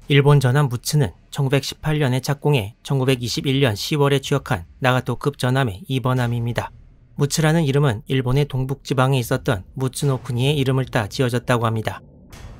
일본 전함 무츠는 1918년에 착공해 1921년 10월에 취역한 나가토급 전함의 2번함입니다. 무츠라는 이름은 일본의 동북지방에 있었던 무츠노쿠니의 이름을 따 지어졌다고 합니다.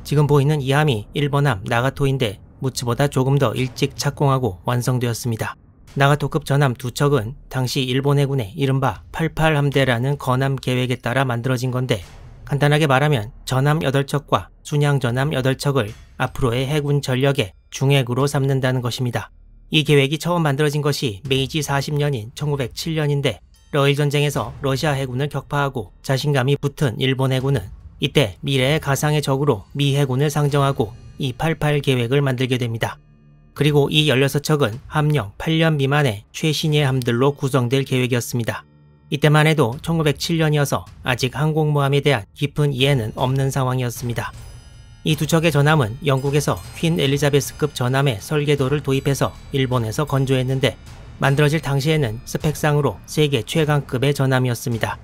지금 보이는 이 함이 1번함 나가토인데 무츠보다 조금 더 일찍 착공하고 완성되었습니다. 나가토급 전함 두 척은 당시 일본 해군의 이른바 88함대라는 건함 계획에 따라 만들어진 건데, 간단하게 말하면 전함 8척과 순양 전함 8척을 앞으로의 해군 전력의 중핵으로 삼는다는 것입니다. 이 계획이 처음 만들어진 것이 메이지 40년인 1907년인데 러일 전쟁에서 러시아 해군을 격파하고 자신감이 붙은 일본 해군은 이때 미래의 가상의 적으로 미 해군을 상정하고 이 88 계획을 만들게 됩니다. 그리고 이 16척은 함령 8년 미만의 최신의 함들로 구성될 계획이었습니다. 이때만 해도 1907년이어서 아직 항공모함에 대한 깊은 이해는 없는 상황이었습니다. 이 두 척의 전함은 영국에서 퀸 엘리자베스급 전함의 설계도를 도입해서 일본에서 건조했는데, 만들어질 당시에는 스펙상으로 세계 최강급의 전함이었습니다.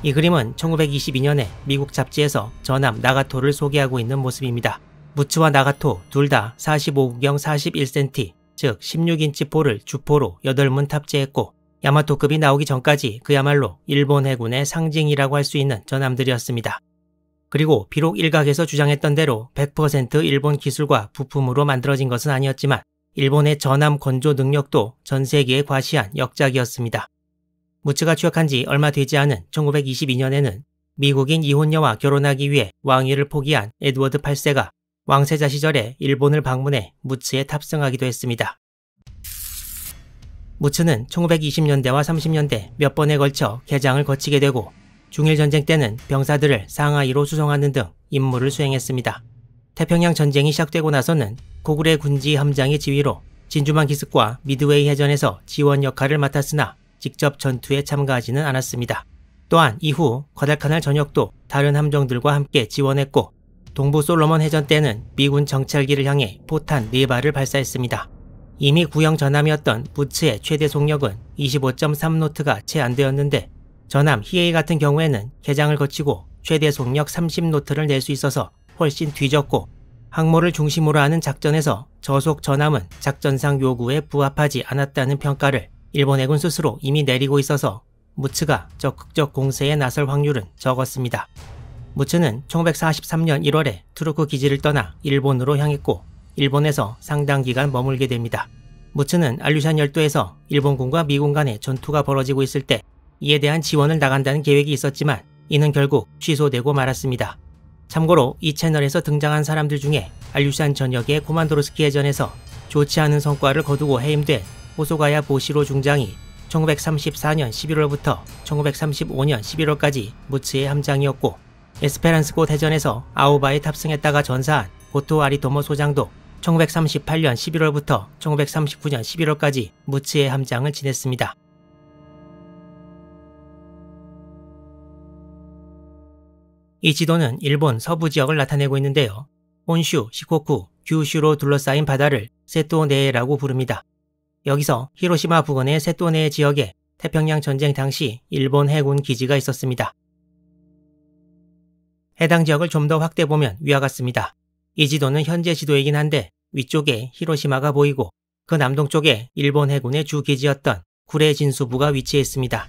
이 그림은 1922년에 미국 잡지에서 전함 나가토를 소개하고 있는 모습입니다. 무츠와 나가토 둘 다 45구경 41cm, 즉 16인치 포를 주포로 8문 탑재했고, 야마토급이 나오기 전까지 그야말로 일본 해군의 상징이라고 할 수 있는 전함들이었습니다. 그리고 비록 일각에서 주장했던 대로 100% 일본 기술과 부품으로 만들어진 것은 아니었지만 일본의 전함 건조 능력도 전 세계에 과시한 역작이었습니다. 무츠가 취역한 지 얼마 되지 않은 1922년에는 미국인 이혼녀와 결혼하기 위해 왕위를 포기한 에드워드 8세가 왕세자 시절에 일본을 방문해 무츠에 탑승하기도 했습니다. 무츠는 1920년대와 30년대 몇 번에 걸쳐 개장을 거치게 되고 중일전쟁 때는 병사들을 상하이로 수송하는 등 임무를 수행했습니다. 태평양 전쟁이 시작되고 나서는 고구려 군지 함장의 지휘로 진주만 기슭과 미드웨이 해전에서 지원 역할을 맡았으나 직접 전투에 참가하지는 않았습니다. 또한 이후 과달카날 전역도 다른 함정들과 함께 지원했고, 동부 솔로몬 해전 때는 미군 정찰기를 향해 포탄 4발을 발사했습니다. 이미 구형 전함이었던 무츠의 최대 속력은 25.3노트가 채 안 되었는데, 전함 히에이 같은 경우에는 개장을 거치고 최대 속력 30노트를 낼 수 있어서 훨씬 뒤졌고, 항모를 중심으로 하는 작전에서 저속 전함은 작전상 요구에 부합하지 않았다는 평가를 일본 해군 스스로 이미 내리고 있어서 무츠가 적극적 공세에 나설 확률은 적었습니다. 무츠는 1943년 1월에 투르크 기지를 떠나 일본으로 향했고 일본에서 상당 기간 머물게 됩니다. 무츠는 알류샨 열도에서 일본군과 미군 간의 전투가 벌어지고 있을 때 이에 대한 지원을 나간다는 계획이 있었지만 이는 결국 취소되고 말았습니다. 참고로 이 채널에서 등장한 사람들 중에 알류샨 전역의 코만도르스키 해전에서 좋지 않은 성과를 거두고 해임된 호소가야 보시로 중장이 1934년 11월부터 1935년 11월까지 무츠의 함장이었고, 에스페란스고 대전에서 아오바에 탑승했다가 전사한 고토 아리토모 소장도 1938년 11월부터 1939년 11월까지 무츠의 함장을 지냈습니다. 이 지도는 일본 서부 지역을 나타내고 있는데요. 혼슈, 시코쿠, 규슈로 둘러싸인 바다를 세토네라고 부릅니다. 여기서 히로시마 부근의 세토네 지역에 태평양 전쟁 당시 일본 해군 기지가 있었습니다. 해당 지역을 좀 더 확대해보면 위와 같습니다. 이 지도는 현재 지도이긴 한데 위쪽에 히로시마가 보이고 그 남동쪽에 일본 해군의 주 기지였던 구레 진수부가 위치해 있습니다.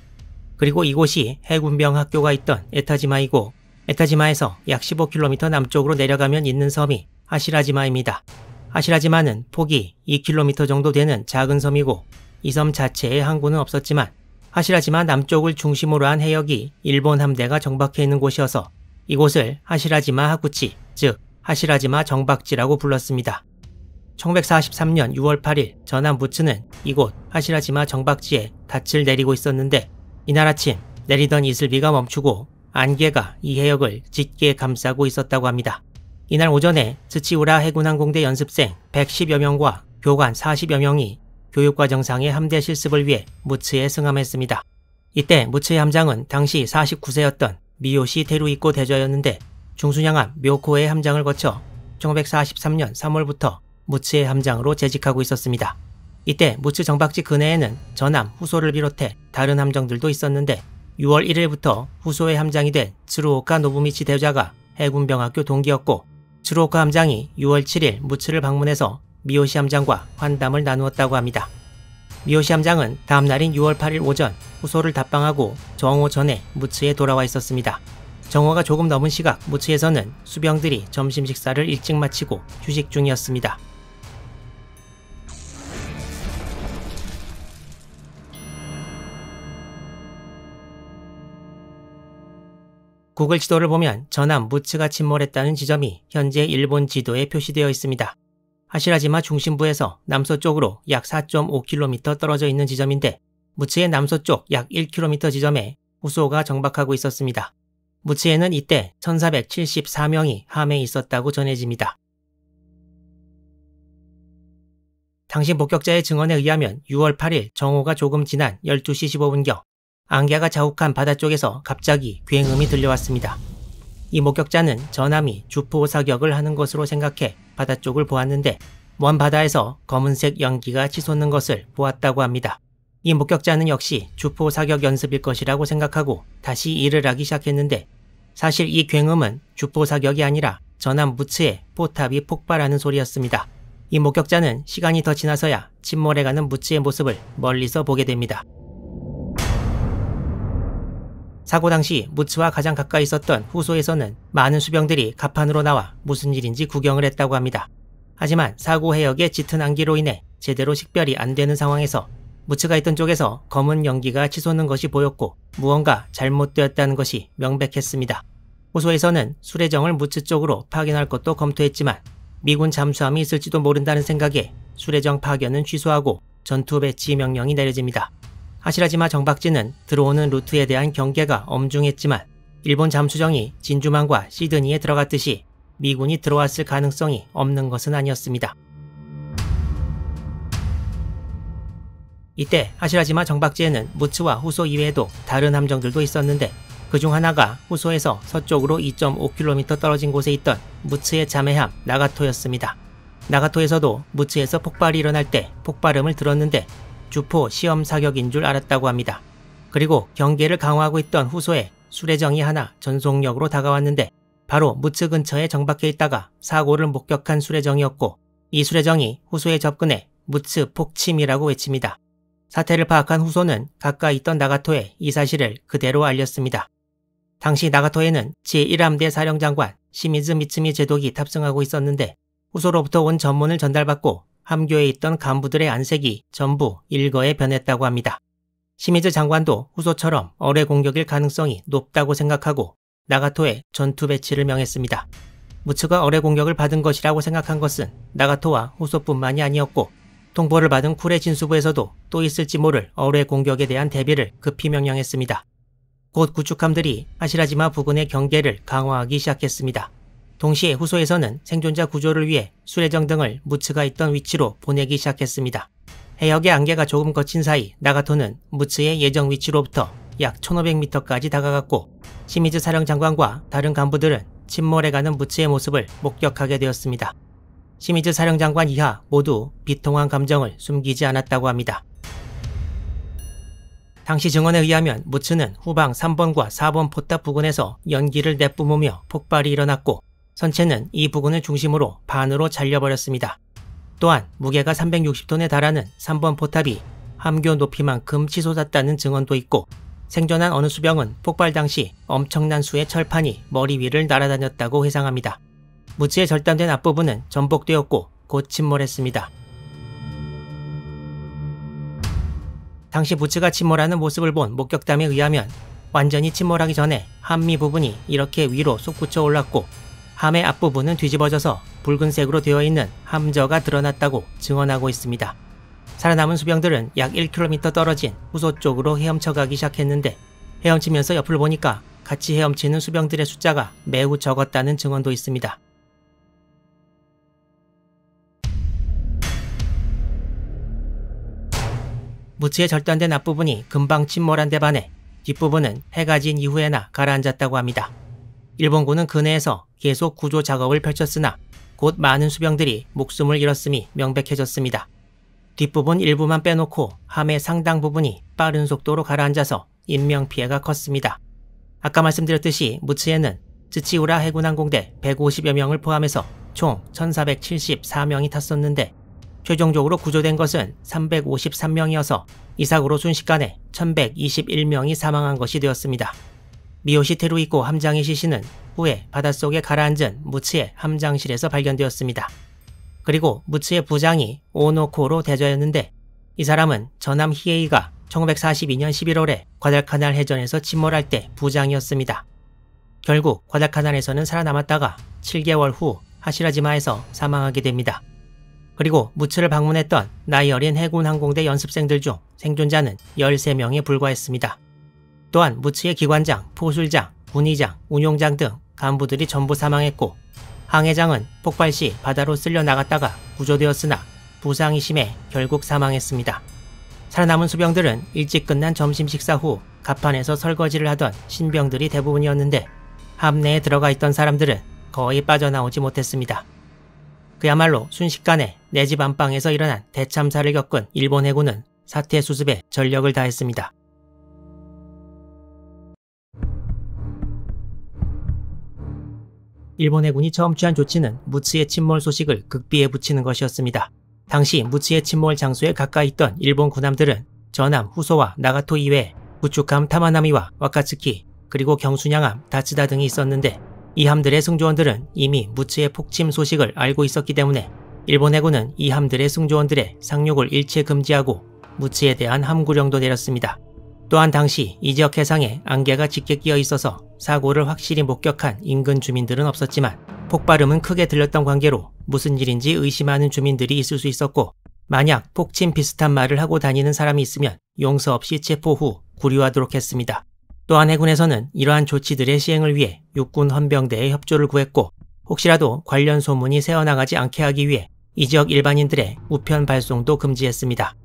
그리고 이곳이 해군병 학교가 있던 에타지마이고, 에타지마에서 약 15km 남쪽으로 내려가면 있는 섬이 하시라지마입니다. 하시라지마는 폭이 2km 정도 되는 작은 섬이고 이 섬 자체에 항구는 없었지만 하시라지마 남쪽을 중심으로 한 해역이 일본 함대가 정박해 있는 곳이어서 이곳을 하시라지마 하구치, 즉 하시라지마 정박지라고 불렀습니다. 1943년 6월 8일 전함 무츠는 이곳 하시라지마 정박지에 닻을 내리고 있었는데 이날 아침 내리던 이슬비가 멈추고 안개가 이 해역을 짙게 감싸고 있었다고 합니다. 이날 오전에 츠치우라 해군항공대 연습생 110여 명과 교관 40여 명이 교육과정상의 함대 실습을 위해 무츠에 승함했습니다. 이때 무츠의 함장은 당시 49세였던 미요시 테루이코 대저였는데 중순양함 묘코의 함장을 거쳐 1943년 3월부터 무츠의 함장으로 재직하고 있었습니다. 이때 무츠 정박지 근해에는 전함 후소를 비롯해 다른 함정들도 있었는데 6월 1일부터 후소의 함장이 된 츠루오카 노부미치 대저가 해군병학교 동기였고 츠루오카 함장이 6월 7일 무츠를 방문해서 미요시 함장과 환담을 나누었다고 합니다. 미요시 함장은 다음 날인 6월 8일 오전 후소를 답방하고 정오 전에 무츠에 돌아와 있었습니다. 정오가 조금 넘은 시각 무츠에서는 수병들이 점심 식사를 일찍 마치고 휴식 중이었습니다. 구글 지도를 보면 전함 무츠가 침몰했다는 지점이 현재 일본 지도에 표시되어 있습니다. 하시라지마 중심부에서 남서쪽으로 약 4.5km 떨어져 있는 지점인데 무츠의 남서쪽 약 1km 지점에 후소가 정박하고 있었습니다. 무츠에는 이때 1474명이 함에 있었다고 전해집니다. 당시 목격자의 증언에 의하면 6월 8일 정오가 조금 지난 12시 15분경 안개가 자욱한 바다 쪽에서 갑자기 굉음이 들려왔습니다. 이 목격자는 전함이 주포 사격을 하는 것으로 생각해 바다 쪽을 보았는데 먼 바다에서 검은색 연기가 치솟는 것을 보았다고 합니다. 이 목격자는 역시 주포 사격 연습일 것이라고 생각하고 다시 일을 하기 시작했는데 사실 이 굉음은 주포 사격이 아니라 전함 무츠의 포탑이 폭발하는 소리였습니다. 이 목격자는 시간이 더 지나서야 침몰해가는 무츠의 모습을 멀리서 보게 됩니다. 사고 당시 무츠와 가장 가까이 있었던 후소에서는 많은 수병들이 갑판으로 나와 무슨 일인지 구경을 했다고 합니다. 하지만 사고 해역의 짙은 안개로 인해 제대로 식별이 안 되는 상황에서 무츠가 있던 쪽에서 검은 연기가 치솟는 것이 보였고 무언가 잘못되었다는 것이 명백했습니다. 후소에서는 수레정을 무츠 쪽으로 파견할 것도 검토했지만 미군 잠수함이 있을지도 모른다는 생각에 수레정 파견은 취소하고 전투 배치 명령이 내려집니다. 하시라지마 정박지는 들어오는 루트에 대한 경계가 엄중했지만 일본 잠수정이 진주만과 시드니에 들어갔듯이 미군이 들어왔을 가능성이 없는 것은 아니었습니다. 이때 하시라지마 정박지에는 무츠와 후소 이외에도 다른 함정들도 있었는데 그중 하나가 후소에서 서쪽으로 2.5km 떨어진 곳에 있던 무츠의 자매함 나가토였습니다. 나가토에서도 무츠에서 폭발이 일어날 때 폭발음을 들었는데 주포 시험 사격인 줄 알았다고 합니다. 그리고 경계를 강화하고 있던 후소에 수레정이 하나 전속력으로 다가왔는데 바로 무츠 근처에 정박해 있다가 사고를 목격한 수레정이었고 이 수레정이 후소에 접근해 무츠 폭침이라고 외칩니다. 사태를 파악한 후소는 가까이 있던 나가토에 이 사실을 그대로 알렸습니다. 당시 나가토에는 제1함대 사령장관 시미즈 미츠미 제독이 탑승하고 있었는데 후소로부터 온 전문을 전달받고 함교에 있던 간부들의 안색이 전부 일거에 변했다고 합니다. 시미즈 장관도 후소처럼 어뢰 공격일 가능성이 높다고 생각하고 나가토에 전투 배치를 명했습니다. 무츠가 어뢰 공격을 받은 것이라고 생각한 것은 나가토와 후소뿐만이 아니었고 통보를 받은 쿨의 진수부에서도 또 있을지 모를 어뢰 공격에 대한 대비를 급히 명령했습니다. 곧 구축함들이 하시라지마 부근의 경계를 강화하기 시작했습니다. 동시에 후소에서는 생존자 구조를 위해 수레정 등을 무츠가 있던 위치로 보내기 시작했습니다. 해역의 안개가 조금 거친 사이 나가토는 무츠의 예정 위치로부터 약 1500m까지 다가갔고 시미즈 사령장관과 다른 간부들은 침몰해가는 무츠의 모습을 목격하게 되었습니다. 시미즈 사령장관 이하 모두 비통한 감정을 숨기지 않았다고 합니다. 당시 증언에 의하면 무츠는 후방 3번과 4번 포탑 부근에서 연기를 내뿜으며 폭발이 일어났고 선체는 이 부근을 중심으로 반으로 잘려버렸습니다. 또한 무게가 360톤에 달하는 3번 포탑이 함교 높이만큼 치솟았다는 증언도 있고 생존한 어느 수병은 폭발 당시 엄청난 수의 철판이 머리 위를 날아다녔다고 회상합니다. 무츠의 절단된 앞부분은 전복되었고 곧 침몰했습니다. 당시 무츠가 침몰하는 모습을 본 목격담에 의하면 완전히 침몰하기 전에 함미 부분이 이렇게 위로 솟구쳐 올랐고 함의 앞부분은 뒤집어져서 붉은색으로 되어 있는 함저가 드러났다고 증언하고 있습니다. 살아남은 수병들은 약 1km 떨어진 후소 쪽으로 헤엄쳐 가기 시작했는데 헤엄치면서 옆을 보니까 같이 헤엄치는 수병들의 숫자가 매우 적었다는 증언도 있습니다. 무츠의 절단된 앞부분이 금방 침몰한 데 반해 뒷부분은 해가 진 이후에나 가라앉았다고 합니다. 일본군은 그 내에서 계속 구조 작업을 펼쳤으나 곧 많은 수병들이 목숨을 잃었음이 명백해졌습니다. 뒷부분 일부만 빼놓고 함의 상당 부분이 빠른 속도로 가라앉아서 인명피해가 컸습니다. 아까 말씀드렸듯이 무츠에는 츠치우라 해군항공대 150여 명을 포함해서 총 1474명이 탔었는데 최종적으로 구조된 것은 353명이어서 이 사고로 순식간에 1121명이 사망한 것이 되었습니다. 미요시 테루이코 함장의 시신은 후에 바닷속에 가라앉은 무츠의 함장실에서 발견되었습니다. 그리고 무츠의 부장이 오노코로 대저였는데 이 사람은 전함 히에이가 1942년 11월에 과달카날 해전에서 침몰할 때 부장이었습니다. 결국 과달카날에서는 살아남았다가 7개월 후 하시라지마에서 사망하게 됩니다. 그리고 무츠를 방문했던 나이 어린 해군 항공대 연습생들 중 생존자는 13명에 불과했습니다. 또한 무츠의 기관장, 포술장, 군의장, 운용장 등 간부들이 전부 사망했고 항해장은 폭발 시 바다로 쓸려 나갔다가 구조되었으나 부상이 심해 결국 사망했습니다. 살아남은 수병들은 일찍 끝난 점심 식사 후 갑판에서 설거지를 하던 신병들이 대부분이었는데 함내에 들어가 있던 사람들은 거의 빠져나오지 못했습니다. 그야말로 순식간에 내 집 안방에서 일어난 대참사를 겪은 일본 해군은 사태 수습에 전력을 다했습니다. 일본 해군이 처음 취한 조치는 무츠의 침몰 소식을 극비에 붙이는 것이었습니다. 당시 무츠의 침몰 장소에 가까이 있던 일본 군함들은 전함 후소와 나가토 이외에 구축함 타마나미와 와카츠키 그리고 경순양함 다츠다 등이 있었는데 이 함들의 승조원들은 이미 무츠의 폭침 소식을 알고 있었기 때문에 일본 해군은 이 함들의 승조원들의 상륙을 일체 금지하고 무츠에 대한 함구령도 내렸습니다. 또한 당시 이 지역 해상에 안개가 짙게 끼어 있어서 사고를 확실히 목격한 인근 주민들은 없었지만 폭발음은 크게 들렸던 관계로 무슨 일인지 의심하는 주민들이 있을 수 있었고 만약 폭침 비슷한 말을 하고 다니는 사람이 있으면 용서 없이 체포 후 구류하도록 했습니다. 또한 해군에서는 이러한 조치들의 시행을 위해 육군 헌병대의 협조를 구했고 혹시라도 관련 소문이 새어나가지 않게 하기 위해 이 지역 일반인들의 우편 발송도 금지했습니다.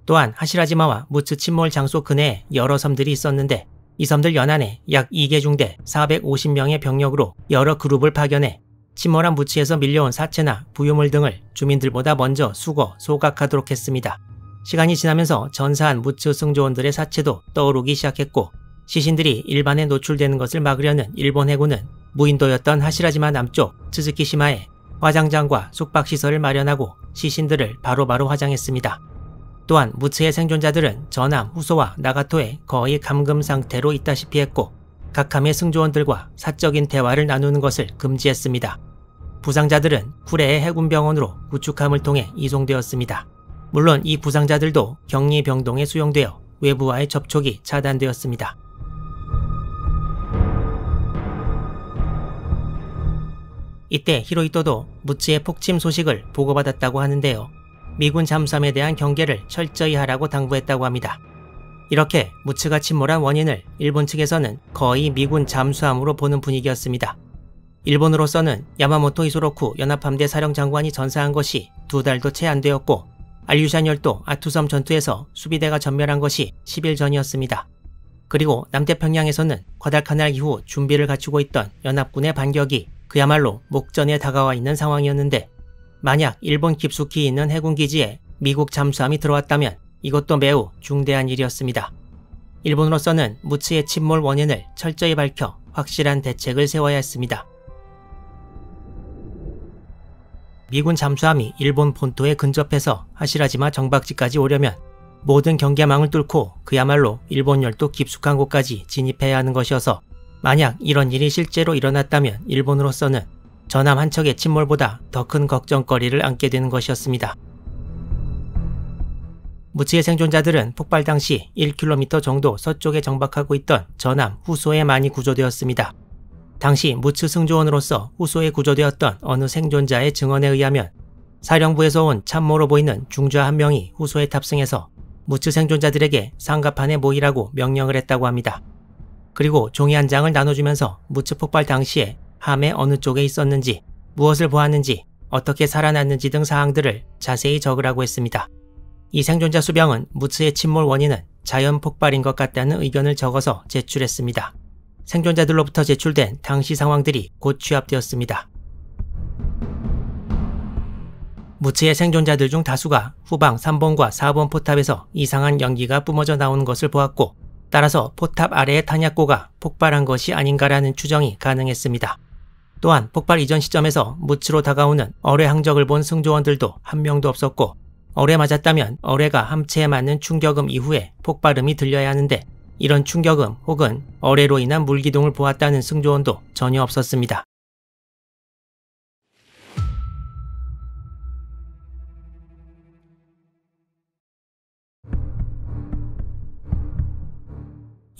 또한 하시라지마와 무츠 침몰 장소 근해에 여러 섬들이 있었는데 이 섬들 연안에 약 2개 중대 450명의 병력으로 여러 그룹을 파견해 침몰한 무츠에서 밀려온 사체나 부유물 등을 주민들보다 먼저 수거, 소각하도록 했습니다. 시간이 지나면서 전사한 무츠 승조원들의 사체도 떠오르기 시작했고 시신들이 일반에 노출되는 것을 막으려는 일본 해군은 무인도였던 하시라지마 남쪽 츠즈키시마에 화장장과 숙박시설을 마련하고 시신들을 바로바로 화장했습니다. 또한 무츠의 생존자들은 전함 후소와 나가토에 거의 감금 상태로 있다시피 했고 각 함의 승조원들과 사적인 대화를 나누는 것을 금지했습니다. 부상자들은 쿠레의 해군병원으로 구축함을 통해 이송되었습니다. 물론 이 부상자들도 격리병동에 수용되어 외부와의 접촉이 차단되었습니다. 이때 히로히토도 무츠의 폭침 소식을 보고받았다고 하는데요. 미군 잠수함에 대한 경계를 철저히 하라고 당부했다고 합니다. 이렇게 무츠가 침몰한 원인을 일본 측에서는 거의 미군 잠수함으로 보는 분위기였습니다. 일본으로서는 야마모토 히소로쿠 연합함대 사령장관이 전사한 것이 2달도 채 안 되었고 알류샨 열도 아투섬 전투에서 수비대가 전멸한 것이 10일 전이었습니다. 그리고 남태평양에서는 과달카날 이후 준비를 갖추고 있던 연합군의 반격이 그야말로 목전에 다가와 있는 상황이었는데 만약 일본 깊숙이 있는 해군기지에 미국 잠수함이 들어왔다면 이것도 매우 중대한 일이었습니다. 일본으로서는 무츠의 침몰 원인을 철저히 밝혀 확실한 대책을 세워야 했습니다. 미군 잠수함이 일본 본토에 근접해서 하시라지마 정박지까지 오려면 모든 경계망을 뚫고 그야말로 일본 열도 깊숙한 곳까지 진입해야 하는 것이어서 만약 이런 일이 실제로 일어났다면 일본으로서는 전함 한 척의 침몰보다 더 큰 걱정거리를 안게 되는 것이었습니다. 무츠의 생존자들은 폭발 당시 1km 정도 서쪽에 정박하고 있던 전함 후소에 많이 구조되었습니다. 당시 무츠 승조원으로서 후소에 구조되었던 어느 생존자의 증언에 의하면 사령부에서 온 참모로 보이는 중좌 한 명이 후소에 탑승해서 무츠 생존자들에게 상갑판에 모이라고 명령을 했다고 합니다. 그리고 종이 한 장을 나눠주면서 무츠 폭발 당시에 함의 어느 쪽에 있었는지, 무엇을 보았는지, 어떻게 살아났는지 등 사항들을 자세히 적으라고 했습니다. 이 생존자 수병은 무츠의 침몰 원인은 자연 폭발인 것 같다는 의견을 적어서 제출했습니다. 생존자들로부터 제출된 당시 상황들이 곧 취합되었습니다. 무츠의 생존자들 중 다수가 후방 3번과 4번 포탑에서 이상한 연기가 뿜어져 나오는 것을 보았고 따라서 포탑 아래의 탄약고가 폭발한 것이 아닌가라는 추정이 가능했습니다. 또한 폭발 이전 시점에서 무츠로 다가오는 어뢰 항적을 본 승조원들도 한 명도 없었고, 어뢰 맞았다면 어뢰가 함체에 맞는 충격음 이후에 폭발음이 들려야 하는데, 이런 충격음 혹은 어뢰로 인한 물기둥을 보았다는 승조원도 전혀 없었습니다.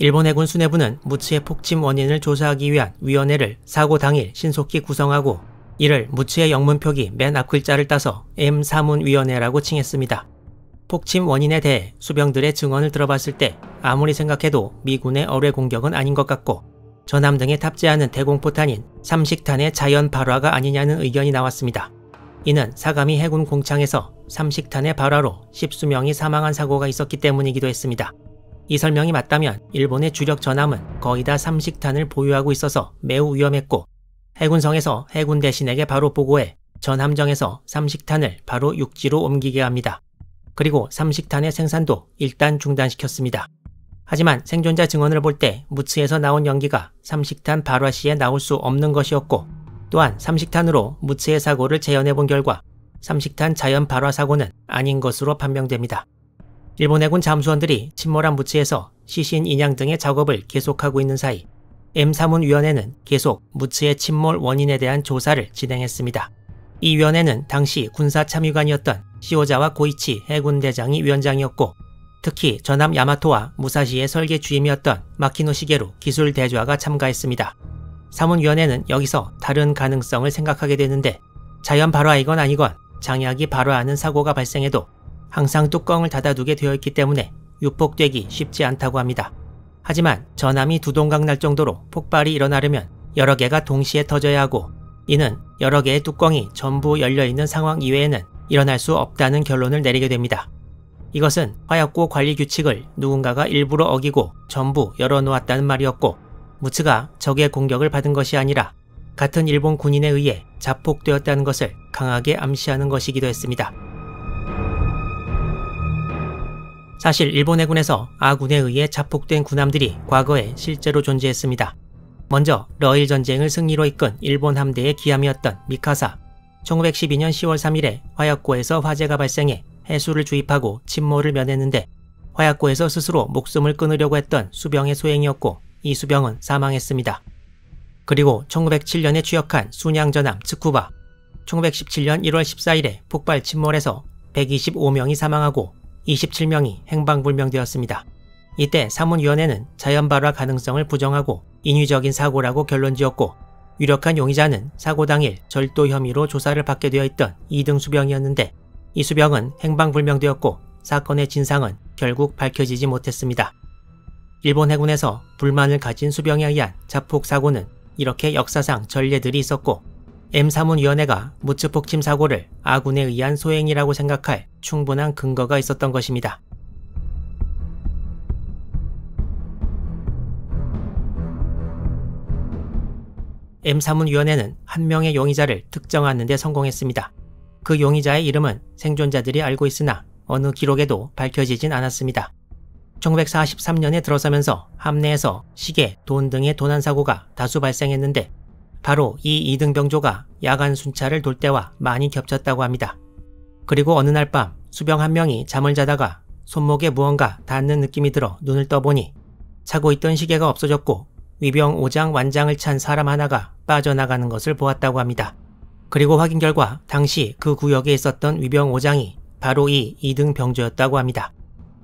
일본 해군 수뇌부는 무츠의 폭침 원인을 조사하기 위한 위원회를 사고 당일 신속히 구성하고, 이를 무츠의 영문 표기 맨 앞 글자를 따서 M3위원회라고 칭했습니다. 폭침 원인에 대해 수병들의 증언을 들어봤을 때 아무리 생각해도 미군의 어뢰 공격은 아닌 것 같고, 전함 등에 탑재하는 대공포탄인 삼식탄의 자연 발화가 아니냐는 의견이 나왔습니다. 이는 사가미 해군 공창에서 삼식탄의 발화로 십수명이 사망한 사고가 있었기 때문이기도 했습니다. 이 설명이 맞다면 일본의 주력 전함은 거의 다 삼식탄을 보유하고 있어서 매우 위험했고, 해군성에서 해군 대신에게 바로 보고해 전함정에서 삼식탄을 바로 육지로 옮기게 합니다. 그리고 삼식탄의 생산도 일단 중단시켰습니다. 하지만 생존자 증언을 볼 때 무츠에서 나온 연기가 삼식탄 발화 시에 나올 수 없는 것이었고, 또한 삼식탄으로 무츠의 사고를 재현해 본 결과 삼식탄 자연 발화 사고는 아닌 것으로 판명됩니다. 일본 해군 잠수원들이 침몰한 무츠에서 시신 인양 등의 작업을 계속하고 있는 사이 M3위원회는 계속 무츠의 침몰 원인에 대한 조사를 진행했습니다. 이 위원회는 당시 군사참의관이었던 시오자와 고이치 해군대장이 위원장이었고, 특히 전함 야마토와 무사시의 설계 주임이었던 마키노 시게루 기술대좌가 참가했습니다. 사문위원회는 여기서 다른 가능성을 생각하게 되는데, 자연 발화이건 아니건 장약이 발화하는 사고가 발생해도 항상 뚜껑을 닫아두게 되어 있기 때문에 유폭되기 쉽지 않다고 합니다. 하지만 전함이 두동강 날 정도로 폭발이 일어나려면 여러 개가 동시에 터져야 하고, 이는 여러 개의 뚜껑이 전부 열려있는 상황 이외에는 일어날 수 없다는 결론을 내리게 됩니다. 이것은 화약고 관리 규칙을 누군가가 일부러 어기고 전부 열어놓았다는 말이었고, 무츠가 적의 공격을 받은 것이 아니라 같은 일본 군인에 의해 자폭되었다는 것을 강하게 암시하는 것이기도 했습니다. 사실 일본 해군에서 아군에 의해 자폭된 군함들이 과거에 실제로 존재했습니다. 먼저 러일 전쟁을 승리로 이끈 일본 함대의 기함이었던 미카사. 1912년 10월 3일에 화약고에서 화재가 발생해 해수를 주입하고 침몰을 면했는데, 화약고에서 스스로 목숨을 끊으려고 했던 수병의 소행이었고, 이 수병은 사망했습니다. 그리고 1907년에 취역한 순양 전함 츠쿠바. 1917년 1월 14일에 폭발 침몰해서 125명이 사망하고 27명이 행방불명되었습니다. 이때 사문위원회는 자연발화 가능성을 부정하고 인위적인 사고라고 결론지었고, 유력한 용의자는 사고 당일 절도 혐의로 조사를 받게 되어 있던 2등 수병이었는데, 이 수병은 행방불명되었고 사건의 진상은 결국 밝혀지지 못했습니다. 일본 해군에서 불만을 가진 수병에 의한 자폭 사고는 이렇게 역사상 전례들이 있었고, M3위원회가 무츠 폭침 사고를 아군에 의한 소행이라고 생각할 충분한 근거가 있었던 것입니다. M3위원회는 한 명의 용의자를 특정하는 데 성공했습니다. 그 용의자의 이름은 생존자들이 알고 있으나 어느 기록에도 밝혀지진 않았습니다. 1943년에 들어서면서 함내에서 시계, 돈 등의 도난사고가 다수 발생했는데, 바로 이 2등 병조가 야간 순찰을 돌 때와 많이 겹쳤다고 합니다. 그리고 어느 날 밤 수병 한 명이 잠을 자다가 손목에 무언가 닿는 느낌이 들어 눈을 떠보니 차고 있던 시계가 없어졌고, 위병 5장 완장을 찬 사람 하나가 빠져나가는 것을 보았다고 합니다. 그리고 확인 결과 당시 그 구역에 있었던 위병 5장이 바로 이 2등 병조였다고 합니다.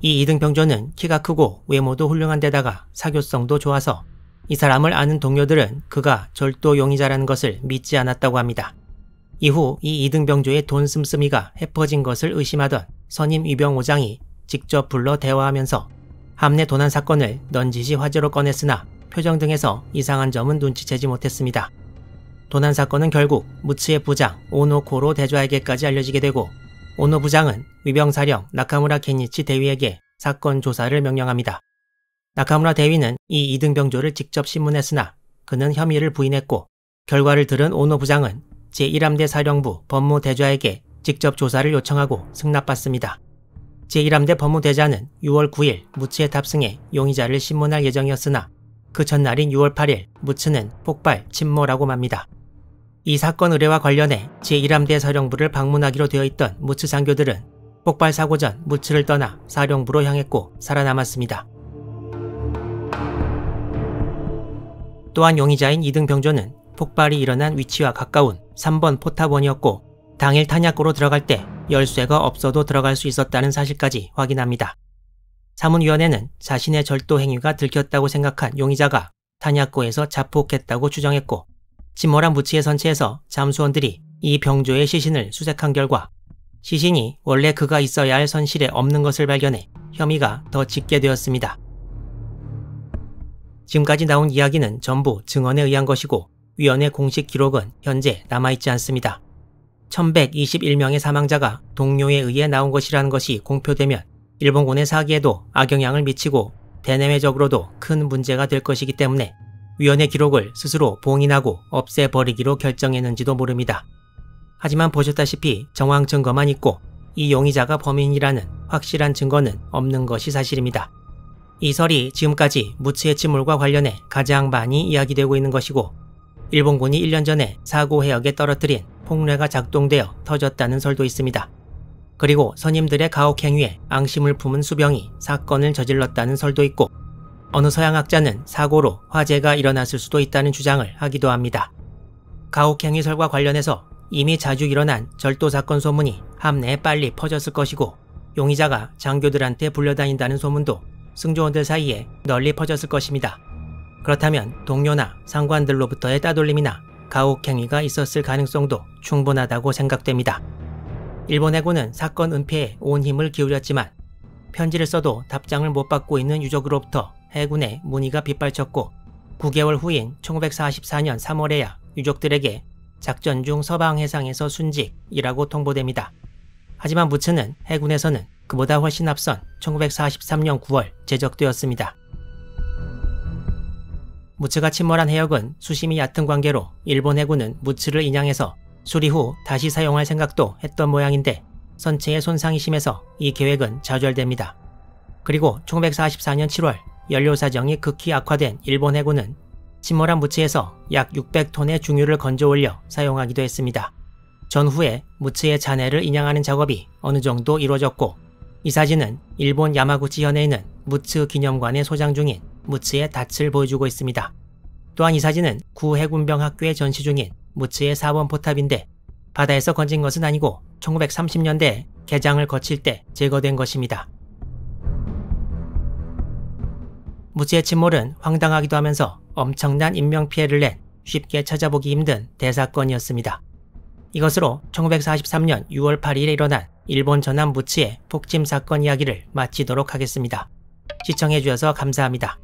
이 2등 병조는 키가 크고 외모도 훌륭한 데다가 사교성도 좋아서 이 사람을 아는 동료들은 그가 절도 용의자라는 것을 믿지 않았다고 합니다. 이후 이 2등 병조의 돈 씀씀이가 헤퍼진 것을 의심하던 선임 위병 5장이 직접 불러 대화하면서 함내 도난 사건을 넌지시 화제로 꺼냈으나 표정 등에서 이상한 점은 눈치채지 못했습니다. 도난 사건은 결국 무츠의 부장 오노코로 대좌에게까지 알려지게 되고, 오노 부장은 위병사령 나카무라 켄니치 대위에게 사건 조사를 명령합니다. 나카무라 대위는 이 2등 병조를 직접 신문했으나 그는 혐의를 부인했고, 결과를 들은 오노 부장은 제1함대 사령부 법무 대좌에게 직접 조사를 요청하고 승낙받습니다. 제1함대 법무대자는 6월 9일 무츠에 탑승해 용의자를 신문할 예정이었으나 그 전날인 6월 8일 무츠는 폭발, 침몰하고 맙니다. 이 사건 의뢰와 관련해 제1함대 사령부를 방문하기로 되어 있던 무츠 장교들은 폭발 사고 전 무츠를 떠나 사령부로 향했고 살아남았습니다. 또한 용의자인 이등병조는 폭발이 일어난 위치와 가까운 3번 포탑원이었고 당일 탄약고로 들어갈 때 열쇠가 없어도 들어갈 수 있었다는 사실까지 확인합니다. 사문위원회는 자신의 절도 행위가 들켰다고 생각한 용의자가 탄약고에서 자폭했다고 추정했고 침몰한 무츠의 선체에서 잠수원들이 이 병조의 시신을 수색한 결과 시신이 원래 그가 있어야 할 선실에 없는 것을 발견해 혐의가 더 짙게 되었습니다. 지금까지 나온 이야기는 전부 증언에 의한 것이고 위원회 공식 기록은 현재 남아있지 않습니다. 1121명의 사망자가 동료에 의해 나온 것이라는 것이 공표되면 일본군의 사기에도 악영향을 미치고 대내외적으로도 큰 문제가 될 것이기 때문에 위원회 기록을 스스로 봉인하고 없애버리기로 결정했는지도 모릅니다. 하지만 보셨다시피 정황 증거만 있고 이 용의자가 범인이라는 확실한 증거는 없는 것이 사실입니다. 이 설이 지금까지 무츠의 침몰과 관련해 가장 많이 이야기되고 있는 것이고 일본군이 1년 전에 사고 해역에 떨어뜨린 폭뢰가 작동되어 터졌다는 설도 있습니다. 그리고 선임들의 가혹 행위에 앙심을 품은 수병이 사건을 저질렀다는 설도 있고 어느 서양학자는 사고로 화재가 일어났을 수도 있다는 주장을 하기도 합니다. 가혹 행위 설과 관련해서 이미 자주 일어난 절도 사건 소문이 함내에 빨리 퍼졌을 것이고 용의자가 장교들한테 불려다닌다는 소문도 승조원들 사이에 널리 퍼졌을 것입니다. 그렇다면 동료나 상관들로부터의 따돌림이나 가혹 행위가 있었을 가능성도 충분하다고 생각됩니다. 일본 해군은 사건 은폐에 온 힘을 기울였지만 편지를 써도 답장을 못 받고 있는 유족으로부터 해군에 문의가 빗발쳤고 9개월 후인 1944년 3월에야 유족들에게 작전 중 서방 해상에서 순직이라고 통보됩니다. 하지만 무츠는 해군에서는 그보다 훨씬 앞선 1943년 9월 제적되었습니다. 무츠가 침몰한 해역은 수심이 얕은 관계로 일본 해군은 무츠를 인양해서 수리 후 다시 사용할 생각도 했던 모양인데 선체의 손상이 심해서 이 계획은 좌절됩니다. 그리고 1944년 7월 연료 사정이 극히 악화된 일본 해군은 침몰한 무츠에서 약 600톤의 중유를 건져 올려 사용하기도 했습니다. 전후에 무츠의 잔해를 인양하는 작업이 어느 정도 이루어졌고 이 사진은 일본 야마구치 현에 있는 무츠 기념관에 소장 중인 무츠의 닻을 보여주고 있습니다. 또한 이 사진은 구 해군병 학교에 전시 중인 무츠의 4번 포탑인데 바다에서 건진 것은 아니고 1930년대에 개장을 거칠 때 제거된 것입니다. 무츠의 침몰은 황당하기도 하면서 엄청난 인명피해를 낸 쉽게 찾아보기 힘든 대사건이었습니다. 이것으로 1943년 6월 8일에 일어난 일본 전함 무츠의 폭침 사건 이야기를 마치도록 하겠습니다. 시청해주셔서 감사합니다.